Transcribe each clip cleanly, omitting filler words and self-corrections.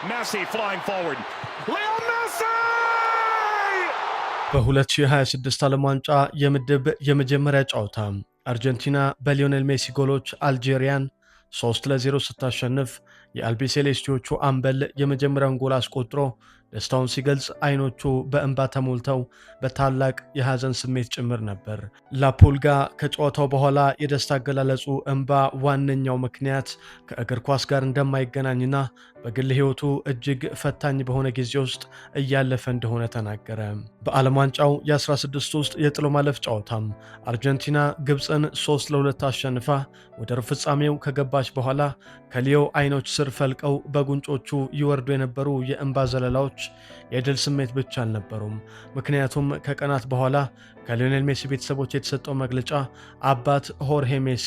Messi flying forward. Leo Messi! በ2026 ዓለም ዋንጫ የምድብ የመጀመሪያ ጨዋታ አርጀንቲና በሊዮኔል ሜሲ ጎሎች አልጄሪያን 3-0 ስታሸንፍ የአልቢ ሴሌስቲዎቹ አምበል የመጀመሪያውን ጎል አስቆጥሮ ደስታውን ሲገልጽ አይኖቹ በእንባ ተሞልተው በታላቅ የሐዘን ስሜት ጭምር ነበር። ላፖልጋ ከጨዋታው በኋላ የደስታ አገላለጹ እንባ ዋነኛው ምክንያት ከእግር ኳስ ጋር እንደማይገናኝና በግል ሕይወቱ እጅግ ፈታኝ በሆነ ጊዜ ውስጥ እያለፈ እንደሆነ ተናገረ። በዓለም ዋንጫው የ16 ውስጥ የጥሎ ማለፍ ጨዋታም አርጀንቲና ግብፅን 3-2 አሸንፋ ወደ ሩብ ፍጻሜው ከገባች በኋላ ከሊዮ አይኖች ስር ፈልቀው በጉንጮቹ ይወርዱ የነበሩ የእንባ ዘለላዎች የድል ስሜት ብቻ አልነበሩም። ምክንያቱም ከቀናት በኋላ ከሊዮኔል ሜሲ ቤተሰቦች የተሰጠው መግለጫ አባት ሆርሄ ሜሲ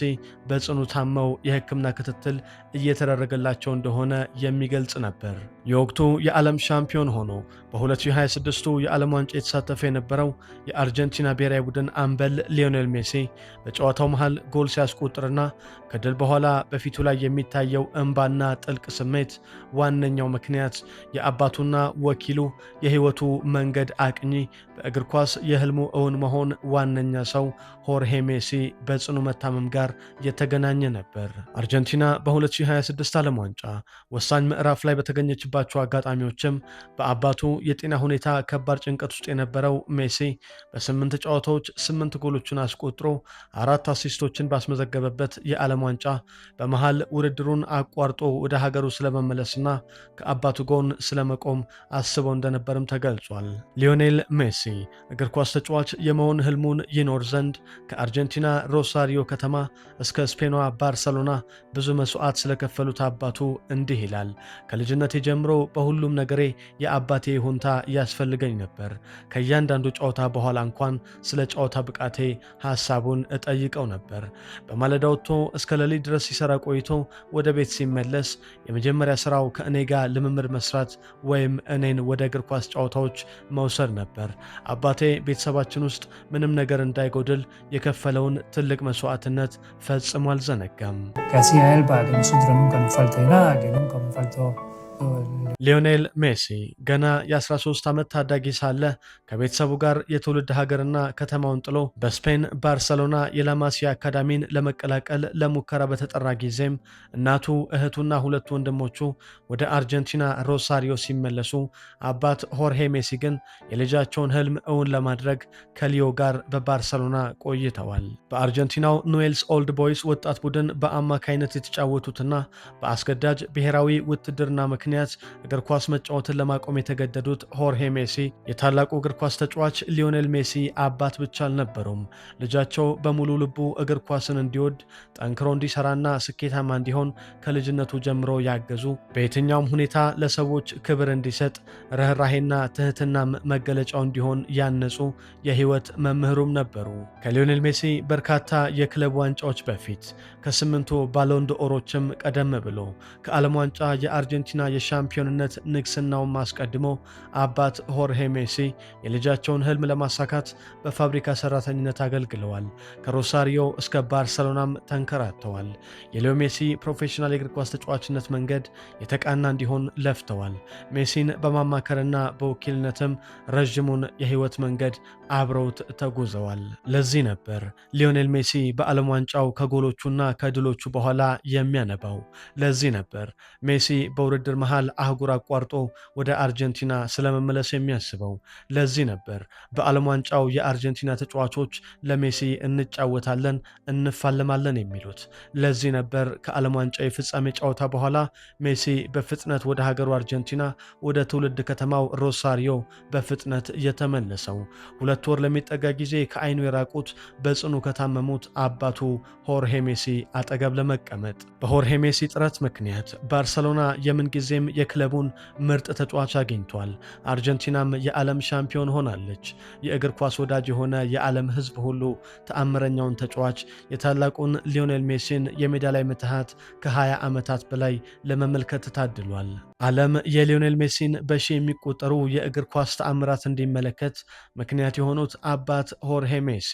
በጽኑ ታመው የሕክምና ክትትል እየተደረገላቸው እንደሆነ የሚገልጽ ነበር። የወቅቱ የዓለም ሻምፒዮን ሆኖ በ2026ቱ የዓለም ዋንጫ የተሳተፈ የነበረው የአርጀንቲና ብሔራዊ ቡድን አምበል ሊዮኔል ሜሲ በጨዋታው መሃል ጎል ሲያስቆጥርና ከድል በኋላ በፊቱ ላይ የሚታየው እንባና ጥልቅ ስሜት ዋነኛው ምክንያት የአባቱና ወኪሉ የሕይወቱ መንገድ አቅኚ በእግር ኳስ የህልሙ እውን መሆን ዋነኛ ሰው ሆርሄ ሜሲ በጽኑ መታመም ጋር የተገናኘ ነበር። አርጀንቲና በ2026 ዓለም ዋንጫ ወሳኝ ምዕራፍ ላይ በተገኘችባቸው አጋጣሚዎችም በአባቱ የጤና ሁኔታ ከባድ ጭንቀት ውስጥ የነበረው ሜሲ በ8 ጨዋታዎች 8 ጎሎችን አስቆጥሮ 4 አሲስቶችን ባስመዘገበበት የዓለም ዋንጫ በመሃል ውድድሩን አቋርጦ ወደ ሀገሩ ስለመመለስና ከአባቱ ጎን ስለመቆም አስበው እንደነበርም ተገልጿል። ሊዮኔል ሜሲ እግር ኳስ ተጫዋች የመሆን ህልሙን ይኖር ዘንድ ከአርጀንቲና ሮሳሪዮ ከተማ እስከ ስፔኗ ባርሰሎና ብዙ መስዋዕት ስለከፈሉት አባቱ እንዲህ ይላል። ከልጅነቴ ጀምሮ በሁሉም ነገሬ የአባቴ ይሁንታ ያስፈልገኝ ነበር። ከእያንዳንዱ ጨዋታ በኋላ እንኳን ስለ ጨዋታ ብቃቴ ሐሳቡን እጠይቀው ነበር። በማለዳ ወጥቶ እስከ ሌሊት ድረስ ሲሰራ ቆይቶ ወደ ቤት ሲመለስ የመጀመሪያ ስራው ከእኔ ጋር ልምምድ መስራት ወይም እኔን ወደ እግር ኳስ ጨዋታዎች መውሰድ ነበር። አባቴ ቤተሰባችን ውስጥ ምንም ነገር እንዳይጎድል የከፈለውን ትልቅ መስዋዕትነት ፈጽሞ አልዘነጋም። ሊዮኔል ሜሲ ገና የ13 ዓመት ታዳጊ ሳለ ከቤተሰቡ ጋር የትውልድ ሀገርና ከተማውን ጥሎ በስፔን ባርሰሎና የላማሲያ አካዳሚን ለመቀላቀል ለሙከራ በተጠራ ጊዜም እናቱ እህቱና 2 ወንድሞቹ ወደ አርጀንቲና ሮሳሪዮ ሲመለሱ አባት ሆርሄ ሜሲ ግን የልጃቸውን ህልም እውን ለማድረግ ከሊዮ ጋር በባርሰሎና ቆይተዋል። በአርጀንቲናው ኑዌልስ ኦልድ ቦይስ ወጣት ቡድን በአማካይነት የተጫወቱትና በአስገዳጅ ብሔራዊ ውትድርና ምክንያት እግር ኳስ መጫወትን ለማቆም የተገደዱት ሆርሄ ሜሲ የታላቁ እግር ኳስ ተጫዋች ሊዮኔል ሜሲ አባት ብቻ አልነበሩም። ልጃቸው በሙሉ ልቡ እግር ኳስን እንዲወድ ጠንክሮ እንዲሰራና ስኬታማ እንዲሆን ከልጅነቱ ጀምሮ ያገዙ፣ በየትኛውም ሁኔታ ለሰዎች ክብር እንዲሰጥ ርኅራሄና ትህትና መገለጫው እንዲሆን ያነጹ የህይወት መምህሩም ነበሩ። ከሊዮኔል ሜሲ በርካታ የክለብ ዋንጫዎች በፊት ከ8ቱ ባሎን ዶሮችም ቀደም ብሎ ከዓለም ዋንጫ የአርጀንቲና የሻምፒዮንነት ንግስናውን አስቀድሞ አባት ሆርሄ ሜሲ የልጃቸውን ህልም ለማሳካት በፋብሪካ ሰራተኝነት አገልግለዋል። ከሮሳሪዮ እስከ ባርሰሎናም ተንከራተዋል። የሊዮ ሜሲ ፕሮፌሽናል የእግር ኳስ ተጫዋችነት መንገድ የተቃና እንዲሆን ለፍተዋል። ሜሲን በማማከርና በወኪልነትም ረዥሙን የህይወት መንገድ አብረውት ተጉዘዋል። ለዚህ ነበር ሊዮኔል ሜሲ በዓለም ዋንጫው ከጎሎቹና ከድሎቹ በኋላ የሚያነባው። ለዚህ ነበር ሜሲ በውድድር መሃል አህጉር አቋርጦ ወደ አርጀንቲና ስለመመለስ የሚያስበው። ለዚህ ነበር በዓለም ዋንጫው የአርጀንቲና ተጫዋቾች ለሜሲ እንጫወታለን፣ እንፋለማለን የሚሉት። ለዚህ ነበር ከዓለም ዋንጫ የፍጻሜ ጨዋታ በኋላ ሜሲ በፍጥነት ወደ ሀገሩ አርጀንቲና ወደ ትውልድ ከተማው ሮሳሪዮ በፍጥነት የተመለሰው። 2 ወር ለሚጠጋ ጊዜ ከአይኑ የራቁት በጽኑ ከታመሙት አባቱ ሆርሄ ሜሲ አጠገብ ለመቀመጥ። በሆርሄ ሜሲ ጥረት ምክንያት ባርሰሎና የምንጊዜም የክለቡን ምርጥ ተጫዋች አግኝቷል። አርጀንቲናም የዓለም ሻምፒዮን ሆናለች። የእግር ኳስ ወዳጅ የሆነ የዓለም ሕዝብ ሁሉ ተአምረኛውን ተጫዋች የታላቁን ሊዮኔል ሜሲን የሜዳ ላይ ምትሃት ከ20 ዓመታት በላይ ለመመልከት ታድሏል። ዓለም የሊዮኔል ሜሲን በሺ የሚቆጠሩ የእግር ኳስ ተአምራት እንዲመለከት ምክንያት የሆኑት አባት ሆርሄ ሜሲ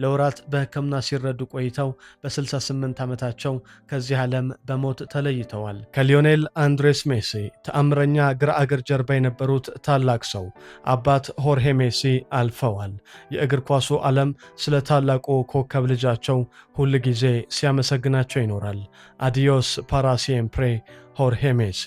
ለወራት በሕክምና ሲረዱ ቆይተው በ68 ዓመታቸው ከዚህ ዓለም በሞት ተለይተዋል። ከሊዮኔል አንድሬስ ሜሲ ተአምረኛ ግራ እግር ጀርባ የነበሩት ታላቅ ሰው አባት ሆርሄ ሜሲ አልፈዋል። የእግር ኳሱ ዓለም ስለ ታላቁ ኮከብ ልጃቸው ሁል ጊዜ ሲያመሰግናቸው ይኖራል። አዲዮስ ፓራ ሲምፕሬ ሆርሄ ሜሲ።